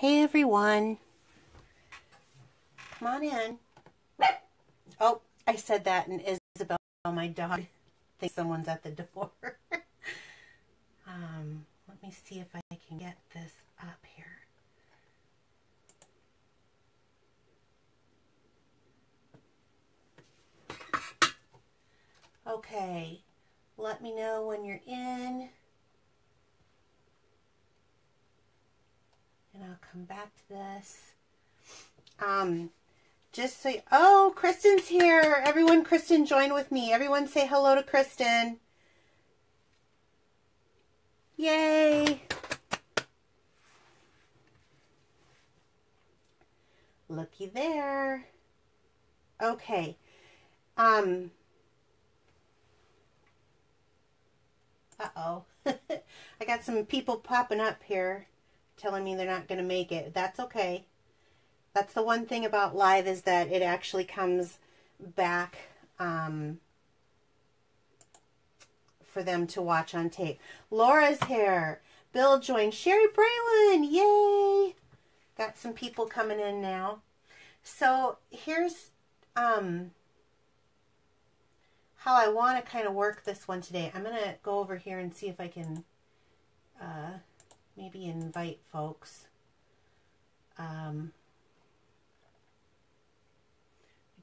Hey everyone, come on in. Oh, I said that and Isabel, my dog, thinks someone's at the door. Let me see if I can get this up here. Okay, let me know when you're in. And I'll come back to this. Just so, oh, Kristen's here. Everyone, Kristen, join with me. Everyone say hello to Kristen. Yay. Looky there. Okay. Uh-oh. I got some people popping up here telling me they're not going to make it. That's okay. That's the one thing about live, is that it actually comes back for them to watch on tape. Laura's here. Bill joined. Sherry Braylon. Yay. Got some people coming in now. So here's how I want to kind of work this one today. I'm going to go over here and see if I can maybe invite folks. I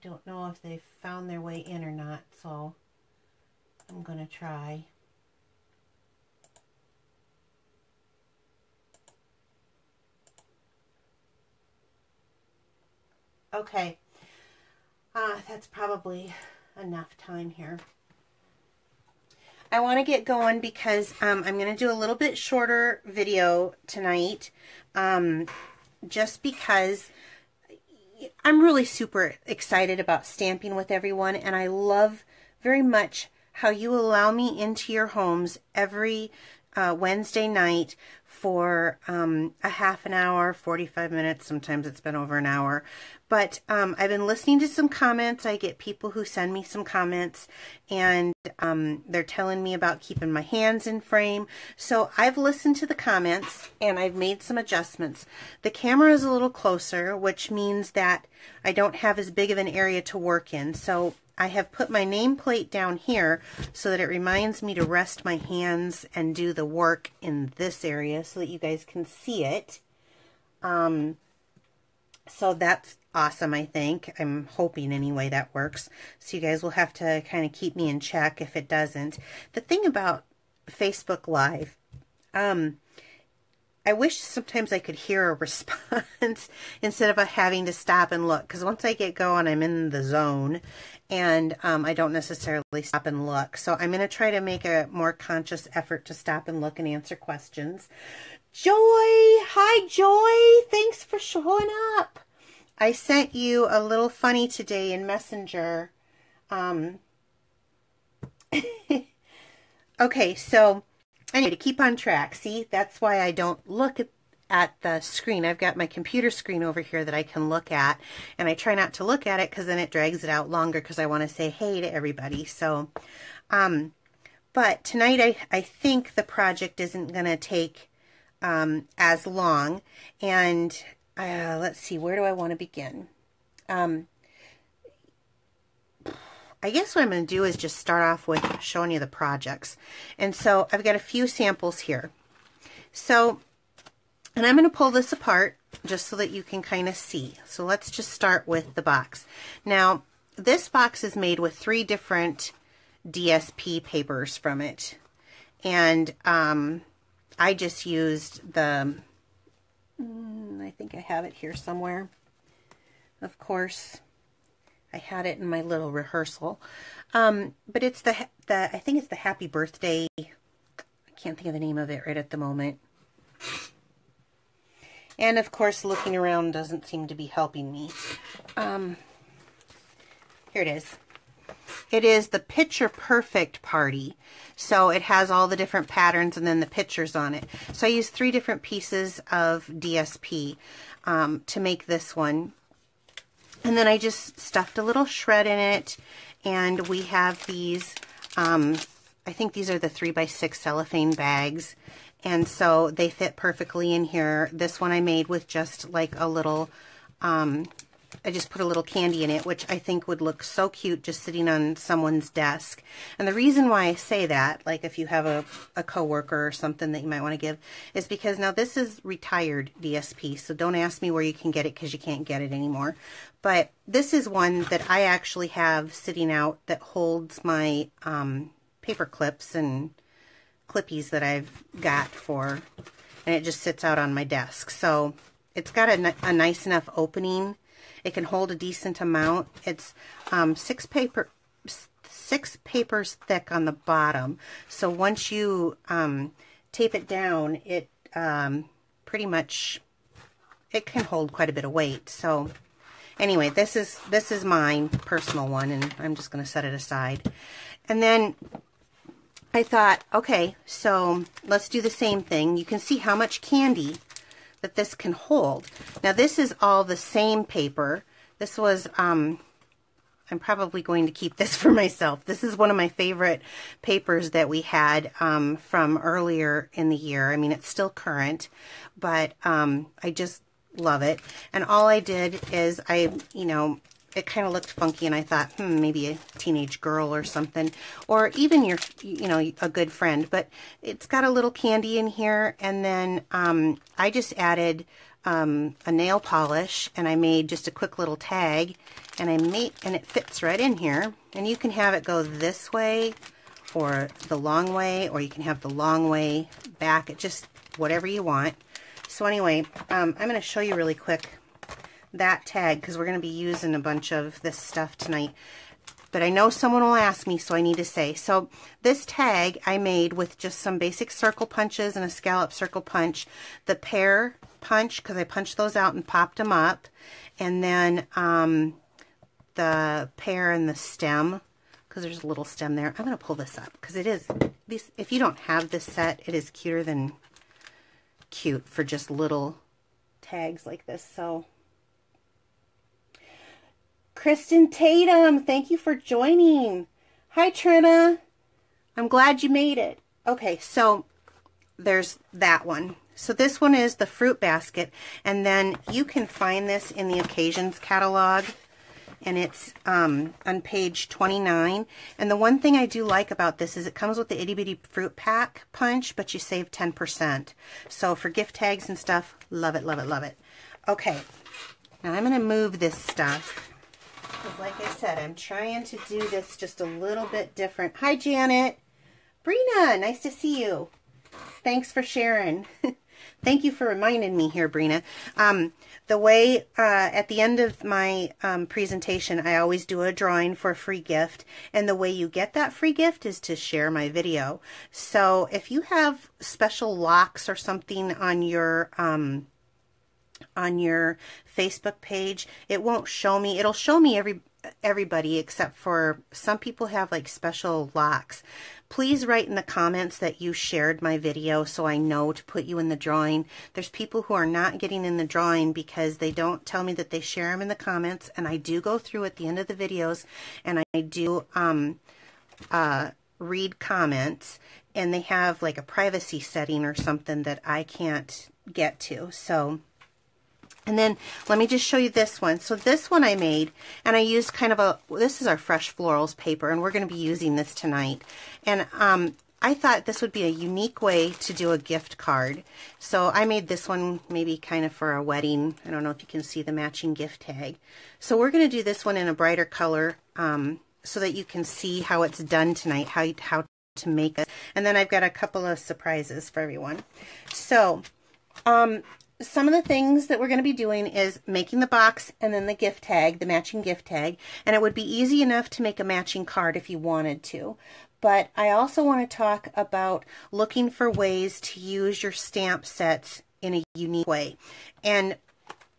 don't know if they've found their way in or not, so I'm going to try. Okay, that's probably enough time here. I want to get going because I'm going to do a little bit shorter video tonight, just because I'm really super excited about stamping with everyone, and I love very much how you allow me into your homes every Wednesday night for a half an hour, 45 minutes. Sometimes it's been over an hour. But I've been listening to some comments. I get people who send me some comments, and they're telling me about keeping my hands in frame. So I've listened to the comments, and I've made some adjustments. The camera is a little closer, which means that I don't have as big of an area to work in. So I have put my nameplate down here so that it reminds me to rest my hands and do the work in this area so that you guys can see it. So that's awesome, I think. I'm hoping anyway that works. So you guys will have to kind of keep me in check if it doesn't. The thing about Facebook Live, I wish sometimes I could hear a response instead of having to stop and look. Because once I get going, I'm in the zone, and I don't necessarily stop and look. So I'm going to try to make a more conscious effort to stop and look and answer questions. Joy! Hi, Joy! Thanks for showing up. I sent you a little funny today in Messenger. Okay, so anyway, to keep on track, see, that's why I don't look at the screen. I've got my computer screen over here that I can look at, and I try not to look at it because then it drags it out longer because I want to say hey to everybody. So, but tonight I think the project isn't going to take as long, and let's see, where do I want to begin? I guess what I'm going to do is just start off with showing you the projects. And so I've got a few samples here. So, and I'm going to pull this apart just so that you can kind of see. So let's just start with the box. Now, this box is made with 3 different DSP papers from it. And I just used the, I think I have it here somewhere. Of course, I had it in my little rehearsal. But it's I think it's the Happy Birthday. I can't think of the name of it right at the moment. And of course, looking around doesn't seem to be helping me. Here it is. It is the Picture Perfect Party. So it has all the different patterns and then the pictures on it. So I used 3 different pieces of DSP to make this one. And then I just stuffed a little shred in it, and we have these, I think these are the 3x6 cellophane bags, and so they fit perfectly in here. This one I made with just like a little, I just put a little candy in it, which I think would look so cute just sitting on someone's desk. And the reason why I say that, like if you have a coworker or something that you might want to give, is because now this is retired DSP, so don't ask me where you can get it because you can't get it anymore. But this is one that I actually have sitting out that holds my paper clips and clippies that I've got for, and it just sits out on my desk. So it's got a nice enough opening. It can hold a decent amount. It's 6 papers thick on the bottom. So once you tape it down, it pretty much, it can hold quite a bit of weight. So anyway, this is mine, personal one, and I'm just going to set it aside. And then I thought, okay, so let's do the same thing. You can see how much candy that this can hold. Now this is all the same paper. This was, I'm probably going to keep this for myself. This is one of my favorite papers that we had from earlier in the year. I mean, it's still current, but I just love it. And all I did is it kind of looked funky, and I thought, maybe a teenage girl or something, or even your, a good friend. But it's got a little candy in here, and then I just added a nail polish, and I made just a quick little tag, and it fits right in here. And you can have it go this way, or the long way, or you can have the long way back. It just whatever you want. So anyway, I'm going to show you really quick that tag, because we're going to be using a bunch of this stuff tonight. But I know someone will ask me, so I need to say. So this tag I made with just some basic circle punches and a scallop circle punch. The pear punch, because I punched those out and popped them up. And then the pear and the stem, because there's a little stem there. I'm going to pull this up, because it is, if you don't have this set, it is cuter than cute for just little tags like this. So Kristen Tatum, thank you for joining. Hi, Trina. I'm glad you made it. Okay, so there's that one. So this one is the fruit basket, and then you can find this in the occasions catalog, and it's on page 29. And the one thing I do like about this is it comes with the itty bitty fruit pack punch, but you save 10%. So for gift tags and stuff, love it, love it, love it. Okay, now I'm going to move this stuff, because like I said, I'm trying to do this just a little bit different. Hi, Janet. Brina, nice to see you. Thanks for sharing. Thank you for reminding me here, Brina. The way, at the end of my presentation, I always do a drawing for a free gift. And the way you get that free gift is to share my video. So if you have special locks or something on your Facebook page, it won't show me. It'll show me everybody except for some people have like special locks. Please write in the comments that you shared my video so I know to put you in the drawing. There's people who are not getting in the drawing because they don't tell me that they share them in the comments, and I do go through at the end of the videos, and I do read comments, and they have like a privacy setting or something that I can't get to. So, and then let me just show you this one. So this one I made, and I used kind of this is our Fresh Florals paper, and we're going to be using this tonight. And I thought this would be a unique way to do a gift card. So I made this one maybe kind of for a wedding. I don't know if you can see the matching gift tag. So we're going to do this one in a brighter color so that you can see how it's done tonight, how to make it. And then I've got a couple of surprises for everyone. So, some of the things that we're going to be doing is making the box and then the gift tag, the matching gift tag. And it would be easy enough to make a matching card if you wanted to. But I also want to talk about looking for ways to use your stamp sets in a unique way. And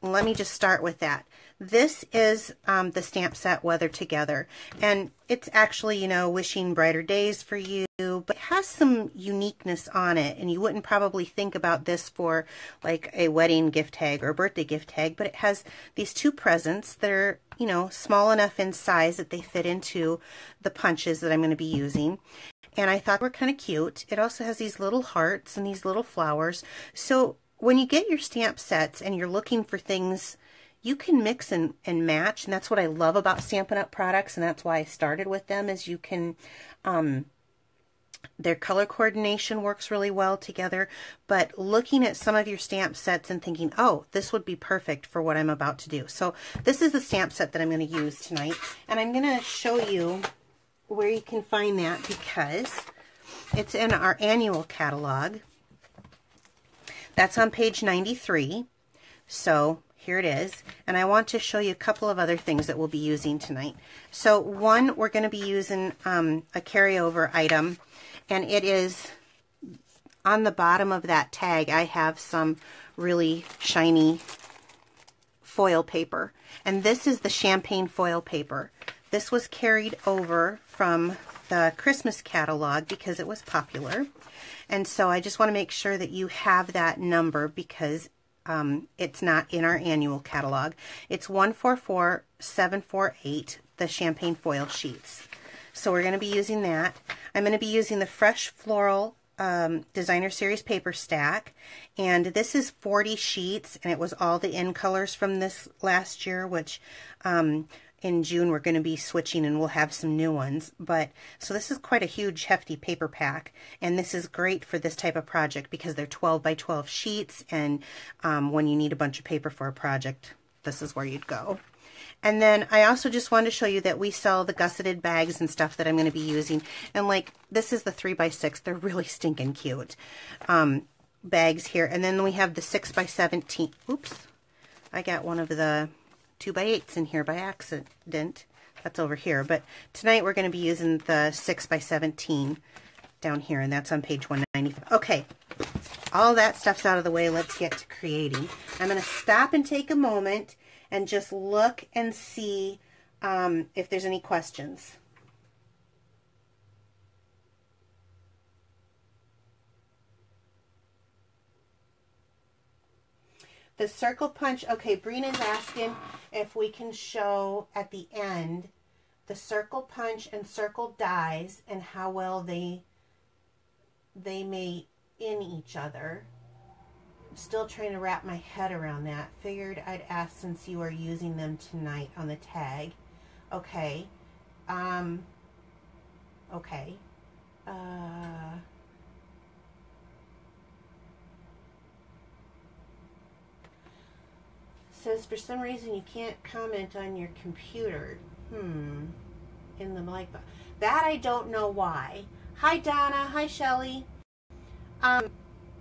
let me just start with that. This is the stamp set Weather Together, and it's actually, wishing brighter days for you, but it has some uniqueness on it, and you wouldn't probably think about this for like a wedding gift tag or a birthday gift tag, but it has these two presents that are, small enough in size that they fit into the punches that I'm going to be using. and I thought they were kind of cute. It also has these little hearts and these little flowers. So when you get your stamp sets and you're looking for things, you can mix and match, and that's what I love about Stampin' Up! Products, and that's why I started with them, is you can, their color coordination works really well together, but looking at some of your stamp sets and thinking, oh, this would be perfect for what I'm about to do. So this is the stamp set that I'm going to use tonight, and I'm going to show you where you can find that because it's in our annual catalog. That's on page 93. So here it is, and I want to show you a couple of other things that we'll be using tonight. So one, we're going to be using a carryover item, and it is on the bottom of that tag. I have some really shiny foil paper, and this is the champagne foil paper. This was carried over from the Christmas catalog because it was popular, and so I just want to make sure that you have that number because it's not in our annual catalog. It's 144748, the champagne foil sheets. So we're going to be using that. I'm going to be using the Fresh Floral Designer Series paper stack, and this is 40 sheets, and it was all the in colors from this last year, which in June we're going to be switching and we'll have some new ones. But so this is quite a huge hefty paper pack, and this is great for this type of project because they're 12 by 12 sheets, and when you need a bunch of paper for a project, this is where you'd go. And then I also just wanted to show you that we sell the gusseted bags and stuff that I'm going to be using, and like this is the 3x6. They're really stinking cute bags here. And then we have the 6x17. Oops, I got one of the 2x8s in here by accident. That's over here. But tonight we're going to be using the 6x17 down here, and that's on page 195. Okay, all that stuff's out of the way. Let's get to creating. I'm going to stop and take a moment and just look and see if there's any questions. The circle punch, okay, Brina's asking if we can show at the end the circle punch and circle dies and how well they mate in each other. I'm still trying to wrap my head around that. Figured I'd ask since you are using them tonight on the tag. Okay. Okay. Says for some reason you can't comment on your computer. In the like box. That I don't know why. Hi Donna. Hi Shelly.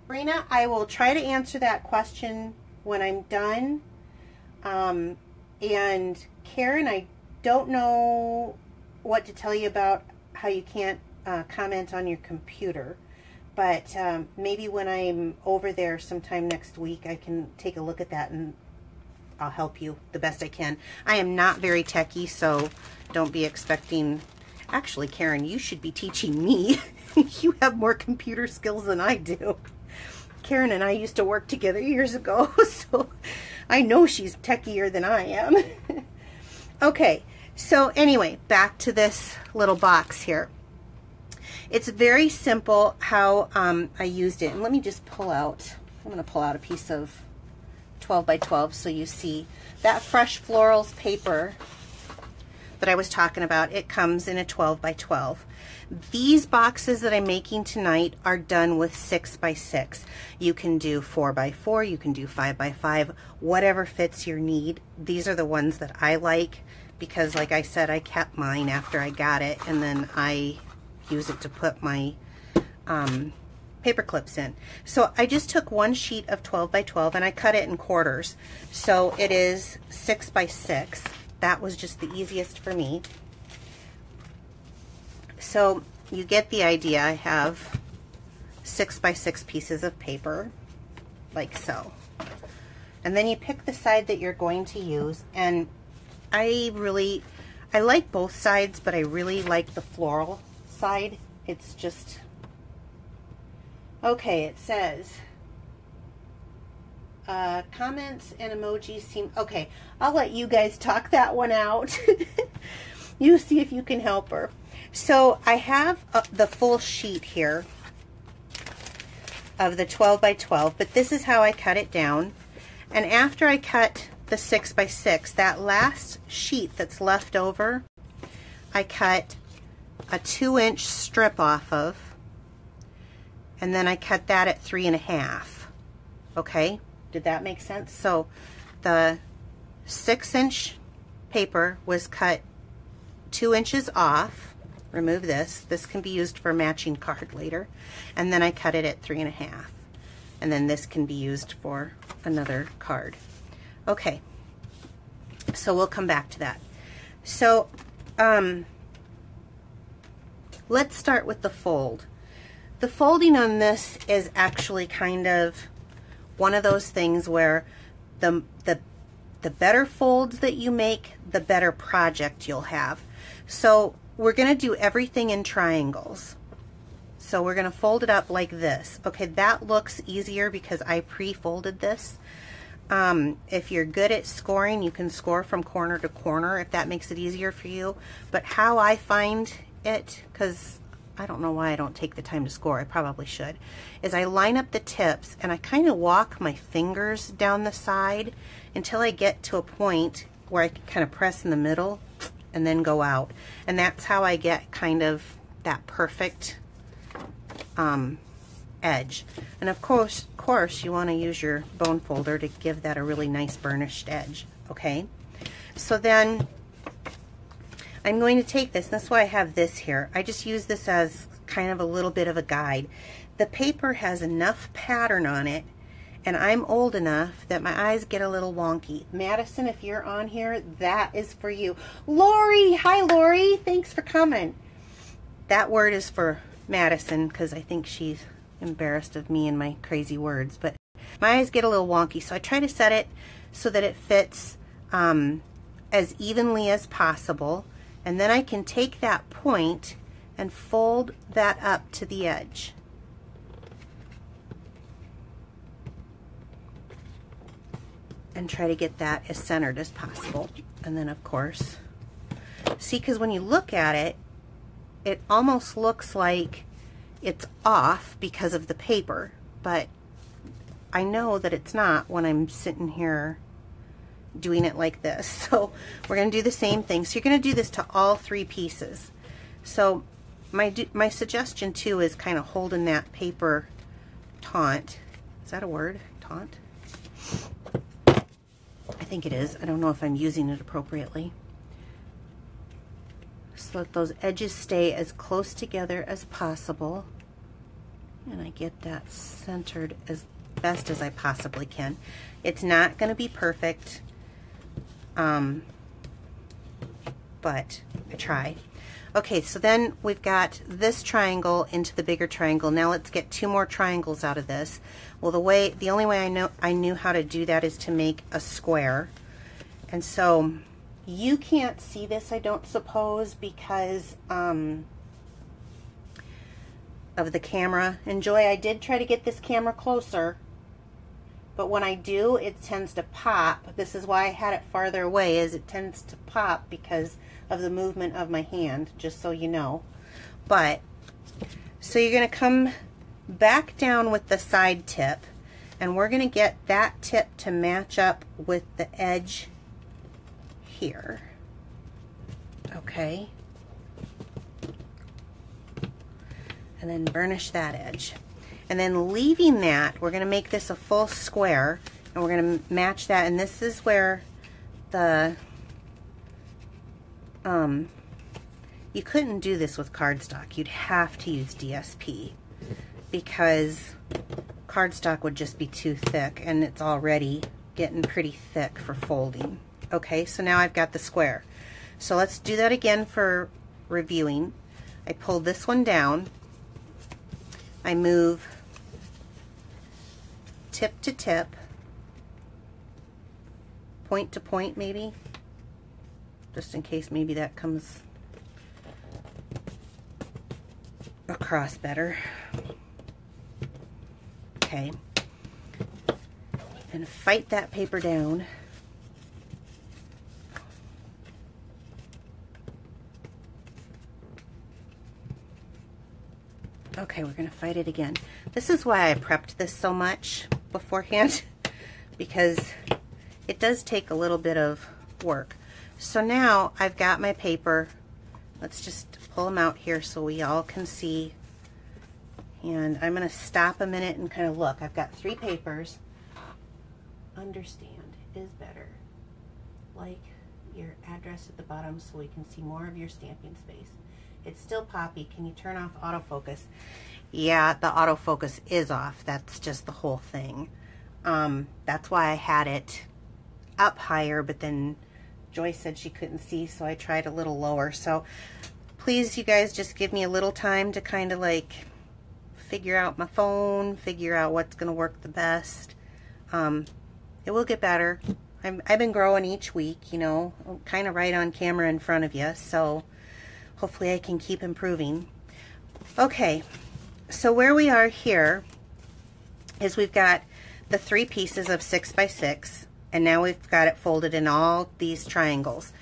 Brina, I will try to answer that question when I'm done. And Karen, I don't know what to tell you about how you can't comment on your computer. But maybe when I'm over there sometime next week, I can take a look at that and I'll help you the best I can. I am not very techy, so don't be expecting... Actually, Karen, you should be teaching me. You have more computer skills than I do. Karen and I used to work together years ago, so I know she's techier than I am. Okay, so anyway, back to this little box here. It's very simple how I used it. And let me just pull out, I'm going to pull out a piece of 12 by 12 so you see that Fresh Florals paper that I was talking about. It comes in a 12 by 12. These boxes that I'm making tonight are done with 6 by 6. You can do 4 by 4, you can do 5 by 5, whatever fits your need. These are the ones that I like because, like I said, I kept mine after I got it, and then I use it to put my paper clips in. So I just took one sheet of 12 by 12 and I cut it in quarters. So it is 6 by 6. That was just the easiest for me. So you get the idea. I have 6 by 6 pieces of paper, like so. And then you pick the side that you're going to use. And I like both sides, but I really like the floral side. It's just... Okay, it says, comments and emojis seem... Okay, I'll let you guys talk that one out. You see if you can help her. So I have the full sheet here of the 12 by 12, but this is how I cut it down. And after I cut the 6 by 6, that last sheet that's left over, I cut a 2-inch strip off of, and then I cut that at 3.5. Okay, did that make sense? So the 6-inch paper was cut 2 inches off. Remove this. This can be used for a matching card later. And then I cut it at 3.5. And then this can be used for another card. Okay, so we'll come back to that. So let's start with the fold. The folding on this is actually kind of one of those things where the better folds that you make, the better project you'll have. So we're going to do everything in triangles. So we're going to fold it up like this. Okay, that looks easier because I pre-folded this. If you're good at scoring, you can score from corner to corner if that makes it easier for you. But how I find it, because I don't know why I don't take the time to score, I probably should, is I line up the tips and I kind of walk my fingers down the side until I get to a point where I can kind of press in the middle and then go out. And that's how I get kind of that perfect edge. And of course you want to use your bone folder to give that a really nice burnished edge. Okay, so then I'm going to take this, and that's why I have this here. I just use this as kind of a little bit of a guide. The paper has enough pattern on it, and I'm old enough that my eyes get a little wonky. Madison, if you're on here, that is for you. Lori, hi Lori, thanks for coming. That word is for Madison because I think she's embarrassed of me and my crazy words, but my eyes get a little wonky, so I try to set it so that it fits as evenly as possible, and then I can take that point and fold that up to the edge. And try to get that as centered as possible. And then of course, see, because when you look at it, it almost looks like it's off because of the paper, but I know that it's not when I'm sitting here doing it like this. So we're going to do the same thing. So you're going to do this to all 3 pieces. So my suggestion too is kind of holding that paper taut. Is that a word? Taut? I think it is. I don't know if I'm using it appropriately. So let those edges stay as close together as possible. And I get that centered as best as I possibly can. It's not going to be perfect, but I try. Okay, so then we've got this triangle into the bigger triangle. Now let's get 2 more triangles out of this. Well, the only way I knew how to do that is to make a square. And so you can't see this, I don't suppose, because of the camera. And Joy, I did try to get this camera closer, but when I do, it tends to pop. This is why I had it farther away, is it tends to pop because of the movement of my hand, just so you know. But so you're going to come back down with the side tip, and we're going to get that tip to match up with the edge here. Okay, and then burnish that edge, and then leaving that, we're going to make this a full square, and we're going to match that. And this is where the you couldn't do this with cardstock. You'd have to use DSP because cardstock would just be too thick, and it's already getting pretty thick for folding. Okay, so now I've got the square. So let's do that again for reviewing. I pull this one down. I move tip to tip, point to point maybe, just in case maybe that comes across better. Okay, and fight that paper down. Okay, we're going to fight it again. This is why I prepped this so much beforehand, because it does take a little bit of work. So now I've got my paper. Let's just pull them out here so we all can see. And I'm going to stop a minute and kind of look. I've got 3 papers. Understand is better. Like your address at the bottom so we can see more of your stamping space. It's still poppy. Can you turn off autofocus? Yeah, the autofocus is off. That's just the whole thing. That's why I had it up higher, but then Joyce said she couldn't see, so I tried a little lower. So please, you guys, just give me a little time to kind of like figure out my phone, figure out what's going to work the best. It will get better. I've been growing each week, you know, kind of right on camera in front of you, so hopefully I can keep improving. Okay, so where we are here is we've got the 3 pieces of 6 by 6, and now we've got it folded in all these triangles.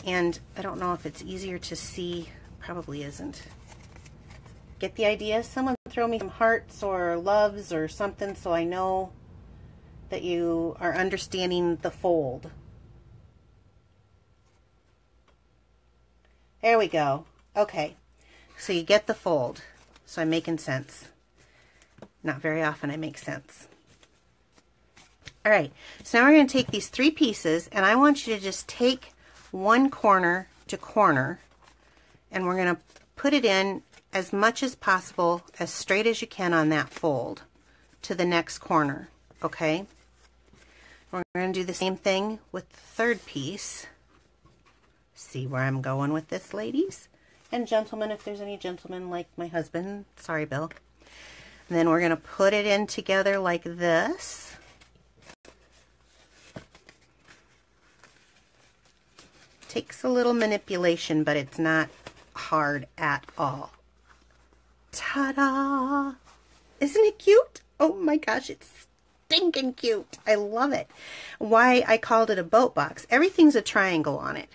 And I don't know if it's easier to see, probably isn't. Get the idea? Someone throw me some hearts or loves or something so I know that you are understanding the fold. There we go. Okay, so you get the fold. So I'm making sense. Not very often I make sense. All right, so now we're going to take these 3 pieces, and I want you to just take one corner to corner, and we're going to put it in as much as possible, as straight as you can on that fold to the next corner, okay? We're going to do the same thing with the 3rd piece. See where I'm going with this, ladies? And gentlemen, if there's any gentlemen like my husband. Sorry, Bill. And then we're going to put it in together like this. Takes a little manipulation, but it's not hard at all. Ta-da! Isn't it cute? Oh my gosh, it's stinking cute. I love it. Why I called it a boat box. Everything's a triangle on it.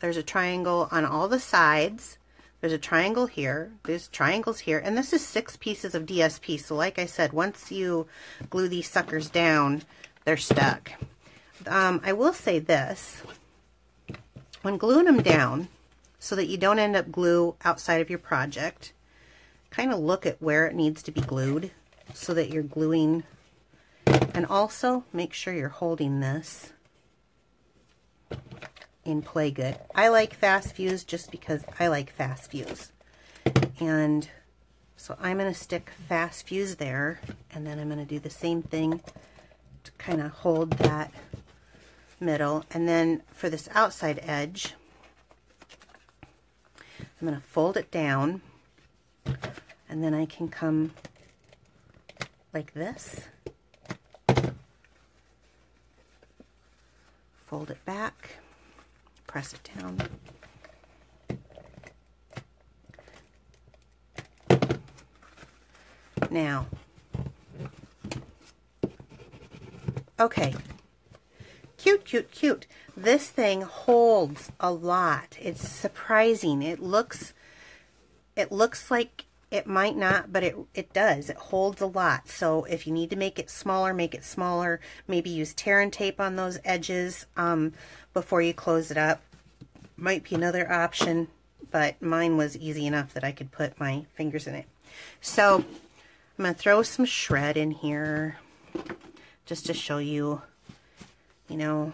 There's a triangle on all the sides. There's a triangle here. There's triangles here. And this is 6 pieces of DSP. So like I said, once you glue these suckers down, they're stuck. I will say this. When gluing them down, so that you don't end up glue outside of your project, kind of look at where it needs to be glued so that you're gluing. And also make sure you're holding this in play good. I like fast fuse just because I like fast fuse. And so I'm going to stick fast fuse there, and then I'm going to do the same thing to kind of hold that middle. And then for this outside edge, I'm going to fold it down, and then I can come like this, fold it back, press it down. Now, okay, cute, cute, cute. This thing holds a lot. It's surprising. It looks like it might not, but it does. It holds a lot. So if you need to make it smaller, make it smaller. Maybe use tear and tape on those edges before you close it up. Might be another option, but mine was easy enough that I could put my fingers in it. So I'm going to throw some shred in here just to show you, you know,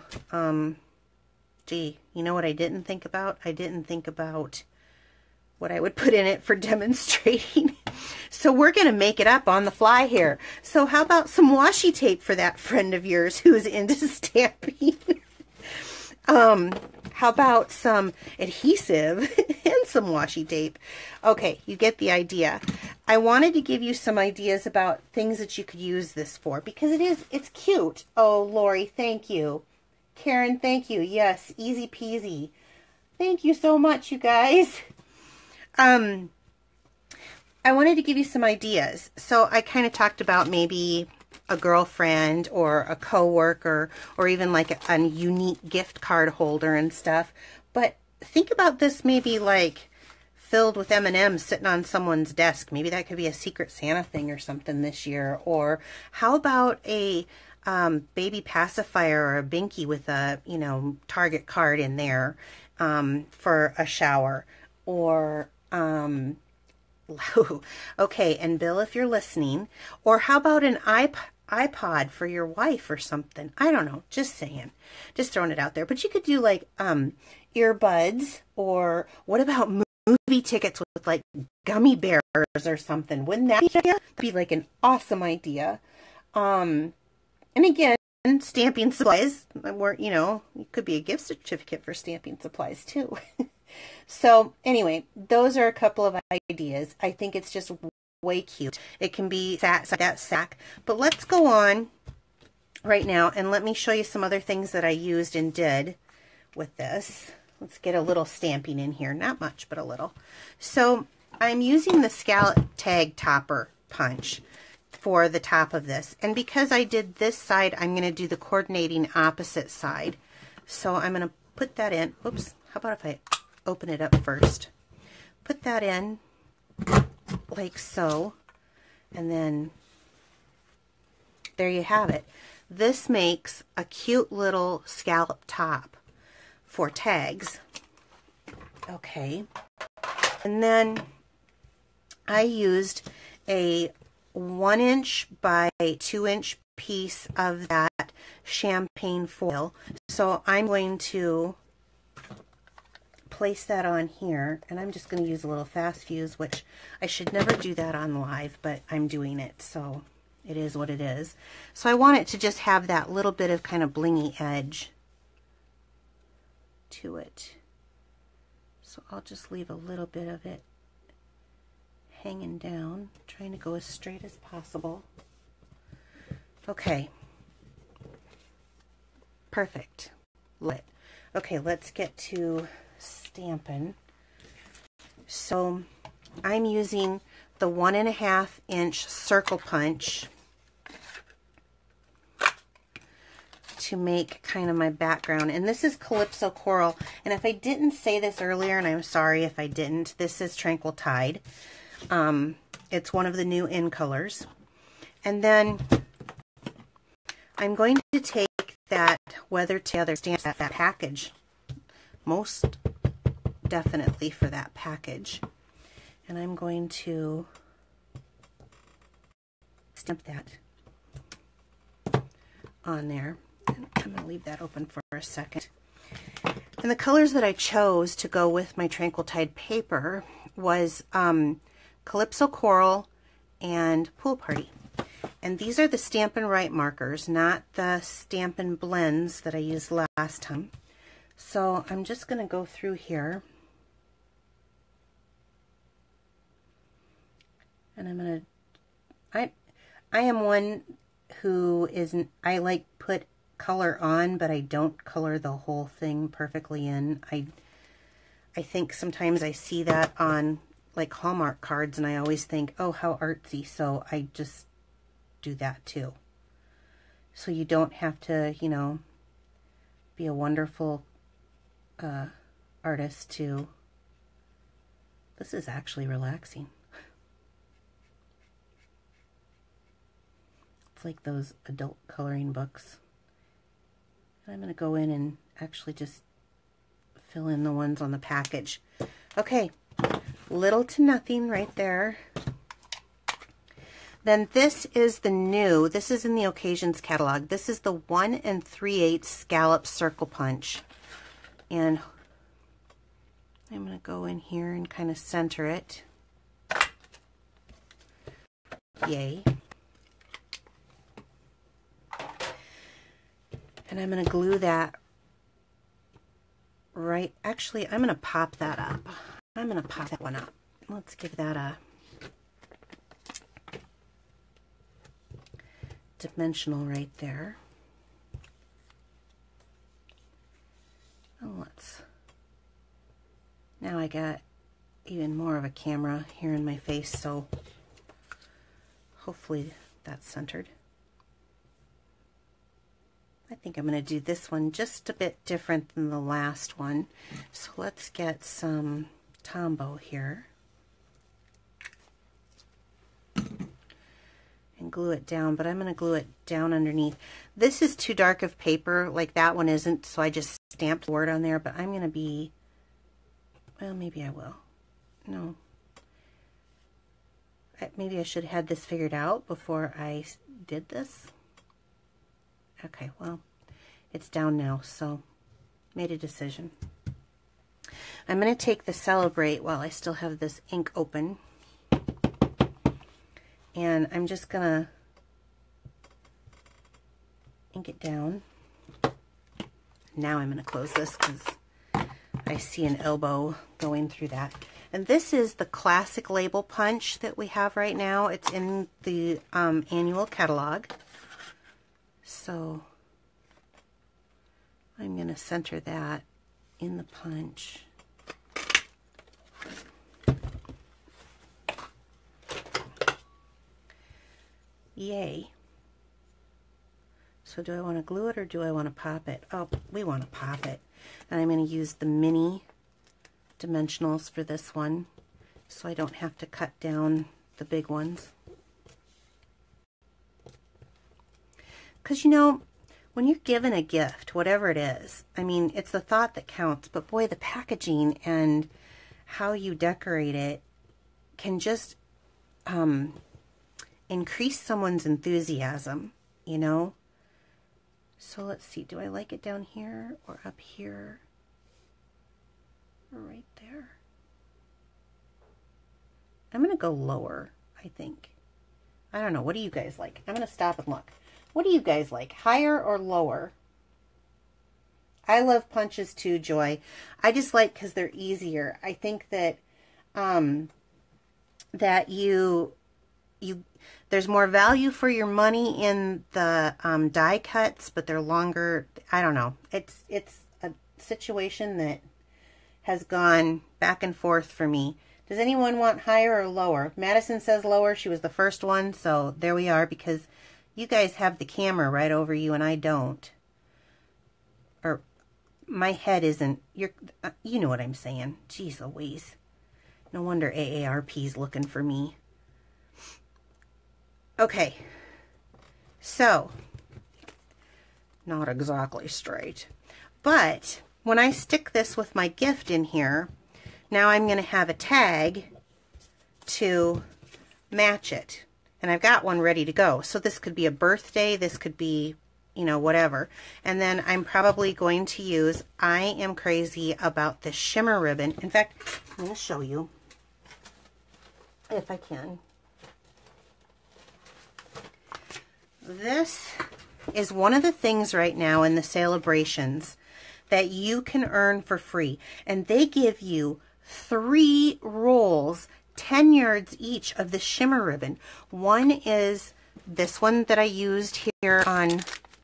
gee, you know what I didn't think about? I didn't think about what I would put in it for demonstrating. So we're going to make it up on the fly here. So how about some washi tape for that friend of yours who's into stamping? How about some adhesive and some washi tape? Okay, you get the idea. I wanted to give you some ideas about things that you could use this for, because it's cute. Oh, Lori, thank you. Karen, thank you. Yes, easy peasy. Thank you so much, you guys. I wanted to give you some ideas. So I kind of talked about maybe a girlfriend or a coworker, or even like a unique gift card holder and stuff. But think about this maybe like filled with M&Ms sitting on someone's desk. Maybe that could be a Secret Santa thing or something this year. Or how about a baby pacifier or a binky with a, you know, Target card in there for a shower. Or, okay, and Bill, if you're listening, or how about an iPod for your wife or something? I don't know, just saying, just throwing it out there. But you could do like earbuds, or what about movie tickets with like gummy bears or something? Wouldn't that be like an awesome idea? And again, stamping supplies, you know, it could be a gift certificate for stamping supplies too. So anyway, those are a couple of ideas. I think it's just way cute. It can be that sack. But let's go on right now and let me show you some other things that I used and did with this. Let's get a little stamping in here. Not much, but a little. So I'm using the scallop tag topper punch for the top of this. And because I did this side, I'm going to do the coordinating opposite side. So I'm going to put that in. Oops. How about if I open it up first? Put that in like so. And then there you have it. This makes a cute little scallop top for tags. Okay. And then I used a 1" by 2" piece of that champagne foil. So I'm going to place that on here, and I'm just going to use a little fast fuse, which I should never do that on live, but I'm doing it, so it is what it is. So I want it to just have that little bit of kind of blingy edge to it. So I'll just leave a little bit of it hanging down, trying to go as straight as possible. Okay. Perfect. Okay, let's get to Stampin'. So I'm using the 1.5" circle punch to make kind of my background. And this is Calypso Coral. And if I didn't say this earlier, and I'm sorry if I didn't, this is Tranquil Tide. It's one of the new in colors. And then I'm going to take that Weather Together stamp, that package, most definitely for that package, and I'm going to stamp that on there. And I'm going to leave that open for a second. And the colors that I chose to go with my Tranquil Tide paper was Calypso Coral and Pool Party. And these are the Stampin' Right markers, not the Stampin' Blends that I used last time. So I'm just going to go through here. And I'm going to, I am one who isn't, I like put color on, but I don't color the whole thing perfectly in. I think sometimes I see that on like Hallmark cards and I always think, oh, how artsy. So I just do that too. So you don't have to, you know, be a wonderful artist to. This is actually relaxing. It's like those adult coloring books. And I'm going to go in and actually just fill in the ones on the package. Okay, little to nothing right there. Then this is the new, this is in the Occasions catalog. This is the 1 3/8 scallop circle punch. And I'm going to go in here and kind of center it. Yay. And I'm going to glue that right, actually I'm going to pop that up. I'm going to pop that one up. Let's give that a dimensional right there. And now I got even more of a camera here in my face, so hopefully that's centered. I think I'm going to do this one just a bit different than the last one. So let's get some Tombow here. And glue it down, but I'm going to glue it down underneath. This is too dark of paper, like that one isn't, so I just stamped the word on there, but I'm going to be, well, maybe I will. No. Maybe I should have had this figured out before I did this. Okay, well, it's down now, so made a decision. I'm going to take the Celebrate while I still have this ink open. And I'm just going to ink it down. Now I'm going to close this because I see an elbow going through that. And this is the classic label punch that we have right now. It's in the annual catalog. So I'm going to center that in the punch. Yay. So do I want to glue it or do I want to pop it? Oh, we want to pop it. And I'm going to use the mini dimensionals for this one so I don't have to cut down the big ones. Because, you know, when you're given a gift, whatever it is, I mean, it's the thought that counts, but boy, the packaging and how you decorate it can just increase someone's enthusiasm, you know? So let's see, do I like it down here or up here or right there? I'm going to go lower, I think. I don't know. What do you guys like? I'm going to stop and look. What do you guys like? Higher or lower? I love punches too, Joy. I just like because they're easier. I think that that there's more value for your money in the die cuts, but they're longer. I don't know. It's a situation that has gone back and forth for me. Does anyone want higher or lower? Madison says lower. She was the first one, so there we are, because you guys have the camera right over you and I don't. Or my head isn't. You know what I'm saying. Jeez Louise. No wonder AARP's looking for me. Okay, so, not exactly straight, but when I stick this with my gift in here, now I'm going to have a tag to match it, and I've got one ready to go. So this could be a birthday, this could be, you know, whatever, and then I'm probably going to use, I am crazy about this shimmer ribbon. In fact, I'm going to show you, if I can. This is one of the things right now in the celebrations that you can earn for free. And they give you 3 rolls, 10 yards each of the shimmer ribbon. One is this one that I used here on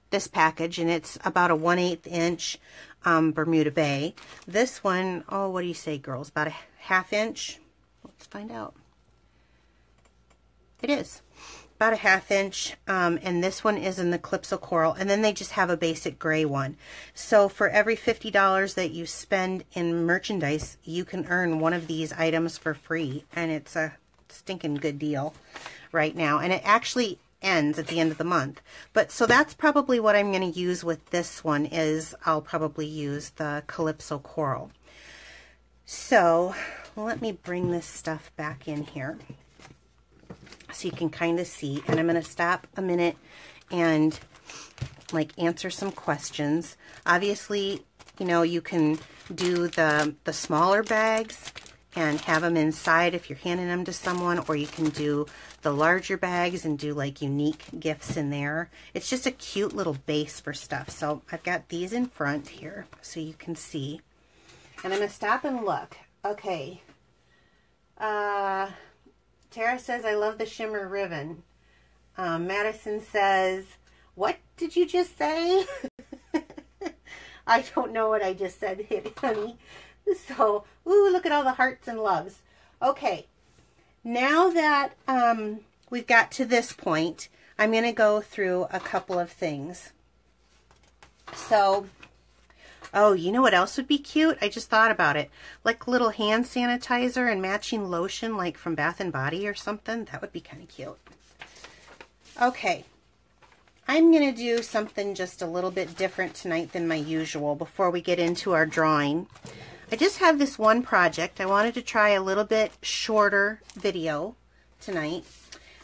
this package, and it's about a 1/8 inch Bermuda Bay. This one, oh, what do you say, girls? About a 1/2 inch? Let's find out. It is. About a 1/2 inch, and this one is in the Calypso Coral, and then they just have a basic gray one. So for every $50 that you spend in merchandise, you can earn one of these items for free, and it's a stinking good deal right now, and it actually ends at the end of the month. But so that's probably what I'm going to use with this one, is I'll probably use the Calypso Coral. So let me bring this stuff back in here so you can kind of see, and I'm going to stop a minute and like answer some questions. Obviously, you know, you can do the smaller bags and have them inside if you're handing them to someone, or you can do the larger bags and do like unique gifts in there. It's just a cute little base for stuff. So I've got these in front here so you can see, and I'm going to stop and look. Okay. Tara says, I love the shimmer ribbon. Madison says, what did you just say? I don't know what I just said, honey. So, ooh, look at all the hearts and loves. Okay, now that we've got to this point, I'm going to go through a couple of things. So, Oh, you know what else would be cute? I just thought about it. Like little hand sanitizer and matching lotion, like from Bath and Body or something. That would be kind of cute. Okay. I'm going to do something just a little bit different tonight than my usual before we get into our drawing. I just have this one project. I wanted to try a little bit shorter video tonight,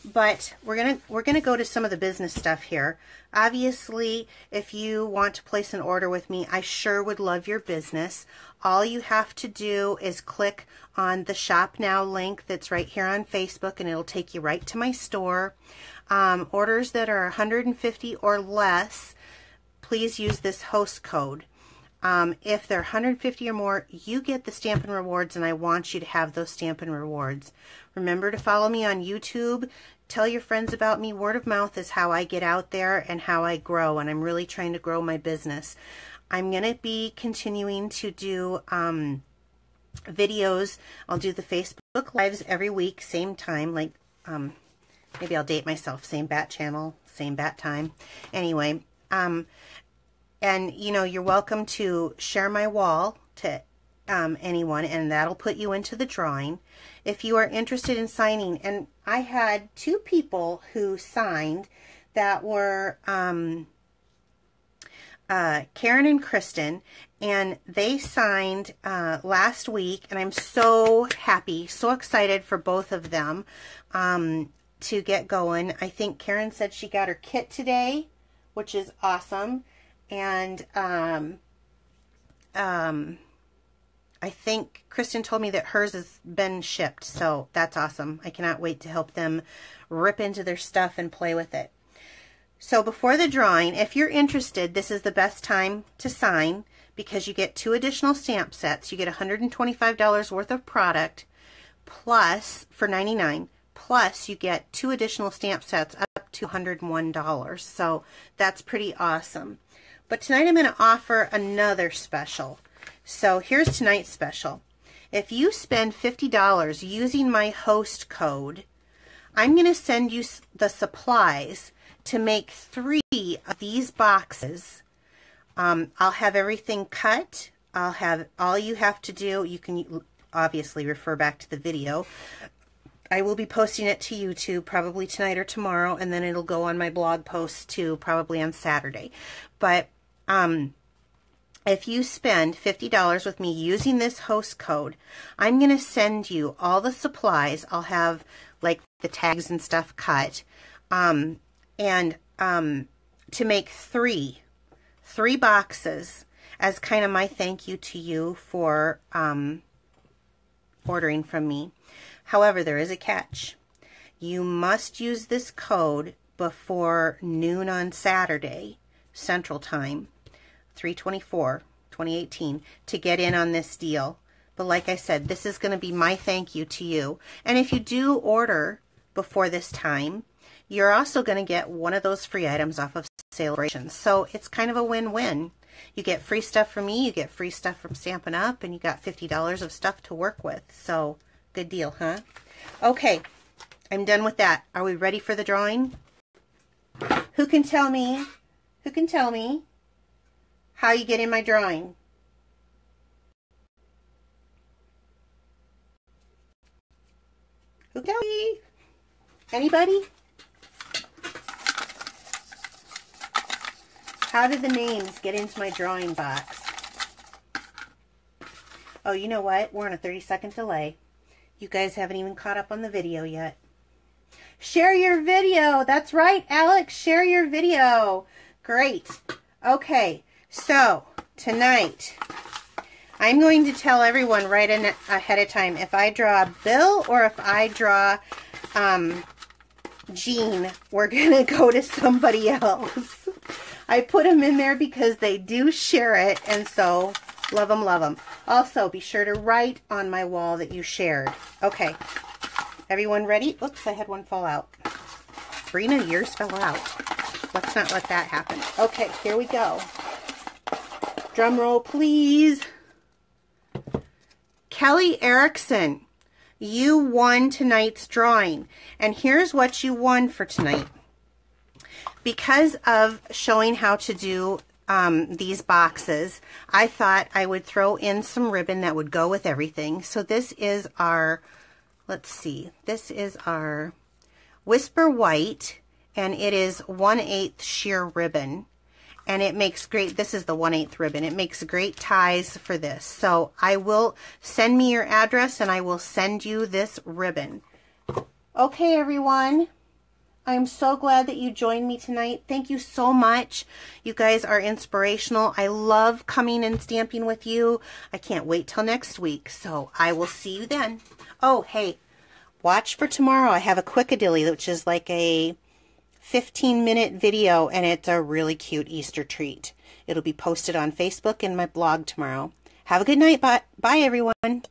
but we're gonna go to some of the business stuff here. Obviously, if you want to place an order with me, I sure would love your business. All you have to do is click on the Shop Now link that's right here on Facebook, and it'll take you right to my store. Orders that are 150 or less, please use this host code. If they're 150 or more, you get the Stampin' Rewards, and I want you to have those Stampin' Rewards. Remember to follow me on YouTube. Tell your friends about me. Word of mouth is how I get out there and how I grow, and I'm really trying to grow my business. I'm going to be continuing to do videos. I'll do the Facebook Lives every week, same time, like maybe I'll date myself, same bat channel, same bat time. Anyway, and you know, you're welcome to share my wall to anyone, and that'll put you into the drawing. If you are interested in signing, and I had 2 people who signed that were Karen and Kristen, and they signed last week, and I'm so happy, so excited for both of them to get going. I think Karen said she got her kit today, which is awesome. And I think Kristen told me that hers has been shipped, so that's awesome. I cannot wait to help them rip into their stuff and play with it. So before the drawing, if you're interested, this is the best time to sign because you get 2 additional stamp sets. You get $125 worth of product plus for $99. Plus you get 2 additional stamp sets up to $101. So that's pretty awesome. But tonight I'm going to offer another special. So here's tonight's special. If you spend $50 using my host code, I'm going to send you the supplies to make 3 of these boxes. I'll have everything cut. I'll have all you have to do. You can obviously refer back to the video. I will be posting it to YouTube probably tonight or tomorrow, and then it'll go on my blog post too, probably on Saturday. But if you spend $50 with me using this host code, I'm going to send you all the supplies. I'll have like the tags and stuff cut, and to make 3 boxes as kind of my thank you to you for ordering from me. However, there is a catch. You must use this code before noon on Saturday, Central Time, 3/24/2018, to get in on this deal. But like I said, this is going to be my thank you to you. And if you do order before this time, you're also going to get one of those free items off of Celebrations. So it's kind of a win-win. You get free stuff from me, you get free stuff from Stampin' Up, and you got $50 of stuff to work with. So good deal, huh? Okay, I'm done with that. Are we ready for the drawing? Who can tell me how you get in my drawing? Who can tell me? Anybody? How did the names get into my drawing box? Oh, you know what? We're on a 30-second delay. You guys haven't even caught up on the video yet. Share your video. That's right, Alex. Share your video. Great. Okay, so tonight I'm going to tell everyone right ahead of time if I draw Bill or if I draw Jean, we're going to go to somebody else. I put them in there because they do share it, and so love them, love them. Also, be sure to write on my wall that you shared. Okay, everyone ready? Oops, I had one fall out. Brina, yours fell out. Let's not let that happen. Okay, here we go. Drum roll, please. Kelly Erickson, you won tonight's drawing. And here's what you won for tonight. Because of showing how to do these boxes, I thought I would throw in some ribbon that would go with everything. So this is our, let's see, this is our Whisper White, and it is 1/8 sheer ribbon. And it makes great, this is the 1/8 ribbon. It makes great ties for this. So I will send me your address and I will send you this ribbon. Okay, everyone. I'm so glad that you joined me tonight. Thank you so much. You guys are inspirational. I love coming and stamping with you. I can't wait till next week. So I will see you then. Oh, hey, watch for tomorrow. I have a Quickadilly, which is like a 15-minute video, and it's a really cute Easter treat. It'll be posted on Facebook and my blog tomorrow. Have a good night. Bye, everyone.